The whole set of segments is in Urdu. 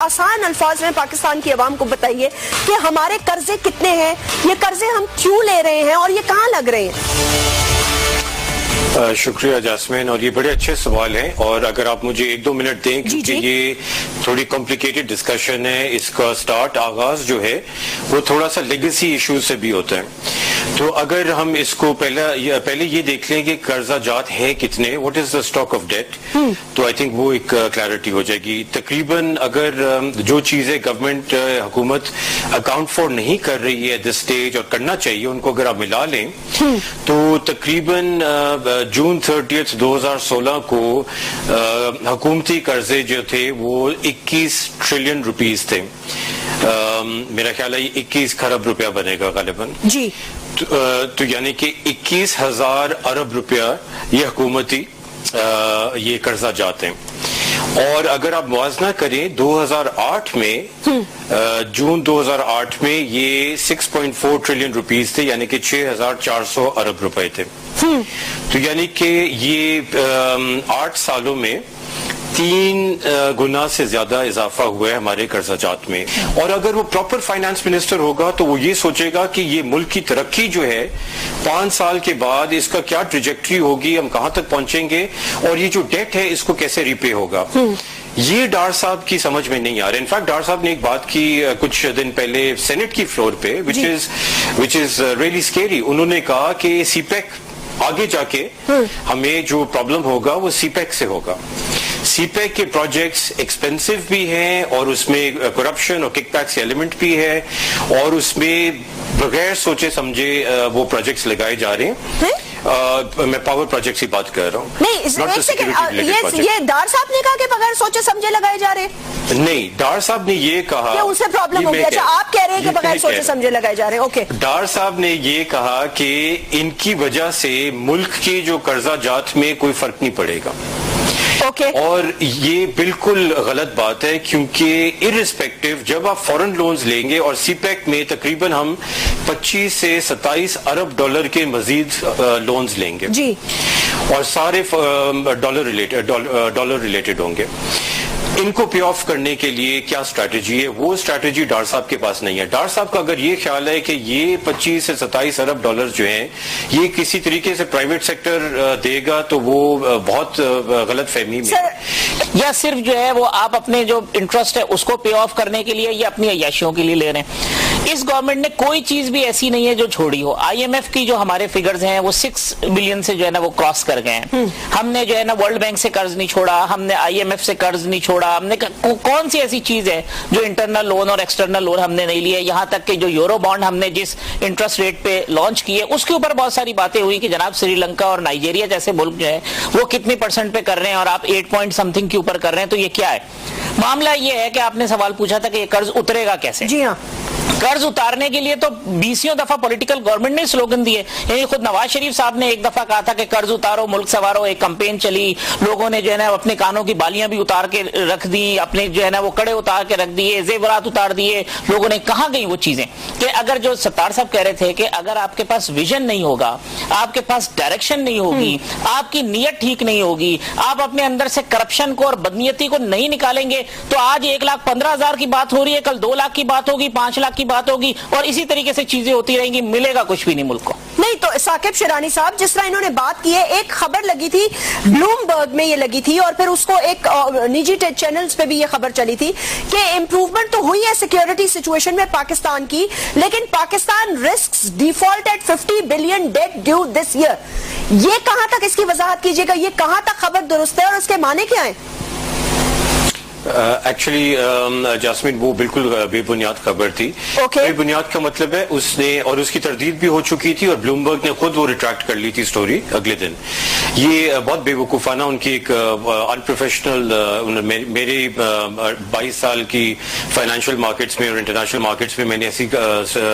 آسان الفاظ میں پاکستان کی عوام کو بتائیے کہ ہمارے قرضے کتنے ہیں، یہ قرضے ہم کیوں لے رہے ہیں اور یہ کہاں لگ رہے ہیں؟ شکریہ جاسمین، اور یہ بڑے اچھے سوال ہیں، اور اگر آپ مجھے 1-2 منٹ دیں کیونکہ یہ تھوڑی کمپلیکیٹڈ ڈسکشن ہے، اس کا آغاز جو ہے وہ تھوڑا سا لیگیسی ایشوز سے بھی ہوتا ہے۔ تو اگر ہم اس کو پہلے یہ دیکھ لیں کہ قرضہ جات ہیں کتنے، what is the stock of debt, تو آئی تھنک وہ ایک کلیئرٹی ہو جائے گی۔ تقریباً اگر جو چیزیں گورنمنٹ حکومت اکاؤنٹ فور نہیں کر رہی ہے ایٹ دس اسٹیج اور کرنا چاہیے، ان کو اگر آپ ملا لیں تو تقریباً جون 30 2016 کو حکومتی قرضے جو تھے وہ 21 ٹریلین روپیز تھے۔ میرا خیال ہے 21 کھرب روپیہ بنے گا غالباً جی، تو یعنی کہ 21,000 ارب روپیہ یہ حکومتی یہ قرضہ جاتے ہیں۔ اور اگر آپ موازنہ کریں 2008 میں جون 2008 میں یہ 6.4 ٹریلین روپیز تھے، یعنی کہ 6,400 ارب روپے تھے۔ تو یعنی کہ یہ 8 سالوں میں 3 گنا سے زیادہ اضافہ ہوا ہے ہمارے قرضہ جات میں۔ اور اگر وہ پراپر فائنانس منسٹر ہوگا تو وہ یہ سوچے گا کہ یہ ملک کی ترقی جو ہے 5 سال کے بعد اس کا کیا ٹریجیکٹری ہوگی، ہم کہاں تک پہنچیں گے، اور یہ جو ڈیٹ ہے اس کو کیسے ریپے ہوگا۔ یہ ڈار صاحب کی سمجھ میں نہیں آ رہا۔ انفیکٹ ڈار صاحب نے ایک بات کی کچھ دن پہلے سینٹ کی فلور پہ which is really scary۔ انہوں نے کہا کہ سی پیک آگے جا کے ہمیں جو پرابلم ہوگا وہ سی پیک سے ہوگا۔ سی پیک کے پروجیکٹس ایکسپینسو بھی ہیں، اور اس میں کرپشن اور کک بیک سے ایلیمنٹ بھی ہے، اور اس میں بغیر سوچے سمجھے وہ پروجیکٹس لگائے جا رہے ہیں۔ میں پاور پروجیکٹس کی بات کر رہا ہوں۔ نہیں، ایک سیکنڈ، یہ ڈار صاحب نے کہا کہ بغیر سوچے سمجھے لگائے جا رہے ہیں؟ نہیں، ڈار صاحب نے یہ کہا کہ اسے پرابلم ہوگی۔ اچھا، آپ کہہ رہے ہیں کہ بغیر سوچے سمجھے لگائے جا رہے ہیں، اوکے۔ ڈار صاحب نے یہ کہا کہ ان کی وجہ سے ملک کے جو قرضہ جات میں کوئی فرق نہیں پڑے گا۔ اور یہ بالکل غلط بات ہے، کیونکہ ارسپیکٹو جب آپ فورن لونز لیں گے، اور سی پیک میں تقریباً ہم 25 سے 27 ارب ڈالر کے مزید لونز لیں گے جی، اور سارے ڈالر ریلیٹڈ ہوں گے۔ ان کو پے آف کرنے کے لیے کیا اسٹریٹجی ہے، وہ اسٹریٹجی ڈار صاحب کے پاس نہیں ہے۔ ڈار صاحب کا اگر یہ خیال ہے کہ یہ 25 سے 27 ارب ڈالر جو ہیں یہ کسی طریقے سے پرائیویٹ سیکٹر دے گا، تو وہ بہت غلط فہمی میں یا صرف جو ہے وہ آپ اپنے جو انٹرسٹ ہے اس کو پے آف کرنے کے لیے یا اپنی عیاشیوں کے لیے لے رہے ہیں۔ اس گورنمنٹ نے کوئی چیز بھی ایسی نہیں ہے جو چھوڑی ہو۔ آئی ایم ایف کی جو ہمارے فگرز ہیں وہ 6 بلین سے جو ہے نا وہ کراس کر گئے ہیں۔ ہم نے جو ہے نا ورلڈ بینک سے قرض نہیں چھوڑا، ہم نے آئی ایم ایف سے قرض نہیں چھوڑا، ہم نے کون سی ایسی چیز ہے جو انٹرنل لون اور ایکسٹرنل لون ہم نے نہیں لیے۔ یہاں تک کہ جو یورو بانڈ ہم نے جس انٹرسٹ ریٹ پہ لانچ کیے اس کے اوپر بہت ساری باتیں ہوئی کہ جناب سری لنکا اور نائجیریا جیسے ملک جو ہے وہ کتنی % پہ کر رہے ہیں اور آپ 8 پوائنٹ سمتھنگ کے اوپر کر رہے ہیں، تو یہ کیا ہے؟ معاملہ یہ ہے کہ آپ نے سوال پوچھا تھا کہ یہ قرض اترے گا کیسے۔ جی ہاں، قرض اتارنے کے لیے تو 20 دفعہ پولیٹیکل گورنمنٹ نے سلوگن دیے، یعنی خود نواز شریف صاحب نے ایک دفعہ کہا تھا کہ قرض اتارو ملک سنوارو، ایک کمپین چلی، لوگوں نے جو ہے نا اپنے کانوں کی بالیاں بھی اتار کے رکھ دی، اپنے جو ہے نا وہ کڑے اتار کے رکھ دیے، زیورات اتار دیے، لوگوں نے کہاں گئی وہ چیزیں؟ کہ اگر جو ستار صاحب کہہ رہے تھے کہ اگر آپ کے پاس ویژن نہیں ہوگا، آپ کے پاس ڈائریکشن نہیں ہوگی، آپ کی نیت ٹھیک نہیں ہوگی، آپ اپنے اندر سے کرپشن کو اور بدنیتی کو نہیں نکالیں گے، تو آج 1,15,000 کی بات ہو رہی ہے، کل 2 لاکھ کی بات ہوگی، 5 لاکھ کی بات ہوگی، اور اسی طریقے سے چیزیں ہوتی رہیں گی، ملے گا کچھ بھی نہیں ملک کو۔ نہیں تو ثاقب شیرانی صاحب جس طرح انہوں نے بات کی ہے، ایک خبر لگی تھی بلوم برگ میں، یہ لگی تھی، اور پھر اس کو ایک نجی چینلز پہ بھی یہ خبر چلی تھی کہ امپروومنٹ تو ہوئی ہے سیکیورٹی سچویشن میں پاکستان کی، لیکن Pakistan risks default at 50 billion debt due this year. یہ کہاں تک، اس کی وضاحت کیجئے گا، یہ کہاں تک خبر درست ہے اور اس کے معنی کیا ہیں؟ ایکچولی جاسمین وہ بالکل بے بنیاد خبر تھی۔ بے بنیاد کا مطلب ہے اس نے، اور اس کی تردید بھی ہو چکی تھی، اور بلومبرگ نے خود وہ ریٹریکٹ کر لی تھی سٹوری اگلے دن۔ یہ بہت بے وقوفانہ ان کی ایک انپروفیشنل، میرے 22 سال کی فائنینشیل مارکیٹس میں اور انٹرنیشنل مارکیٹس میں میں نے ایسی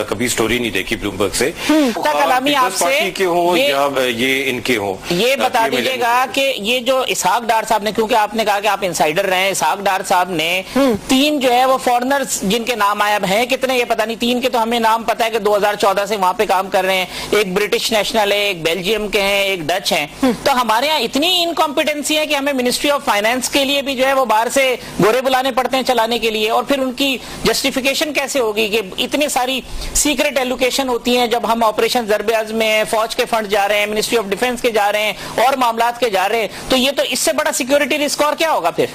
کبھی سٹوری نہیں دیکھی بلومبرگ سے، پارٹی کے ہوں یا یہ ان کے ہوں۔ یہ بتا دیجیے گا کہ یہ جو اسحاق ڈار صاحب نے، کیونکہ آپ نے کہا کہ آپ انسائڈر رہے ہیں، اسحاق ڈار صاحب نے 3 جو ہے وہ فورنرز جن کے نام آئے اب ہیں کتنے یہ پتہ نہیں, 3 کے تو ہمیں نام پتہ ہے کہ 2014 سے وہاں پہ کام کر رہے ہیں, ایک برٹش نیشنل ہے, ایک بیلجیم کے ہیں, ایک ڈچ ہیں. تو ہمارے یہاں اتنی انکمپیٹنسی ہے کہ ہمیں منسٹری آف فائنانس کے لیے بھی جو ہے وہ باہر سے گورے بلانے پڑتے ہیں چلانے کے لیے, اور پھر ان کی جسٹیفیکیشن کیسے ہوگی کہ اتنی ساری سیکرٹ ایلوکیشن ہوتی ہیں جب ہم آپریشن ضرب عزم میں فوج کے فنڈ جا رہے ہیں, منسٹری آف ڈیفنس کے جا رہے ہیں, اور معاملات کے جا رہے ہیں, تو یہ تو اس سے بڑا سیکیورٹی رسک اور کیا ہوگا پھر.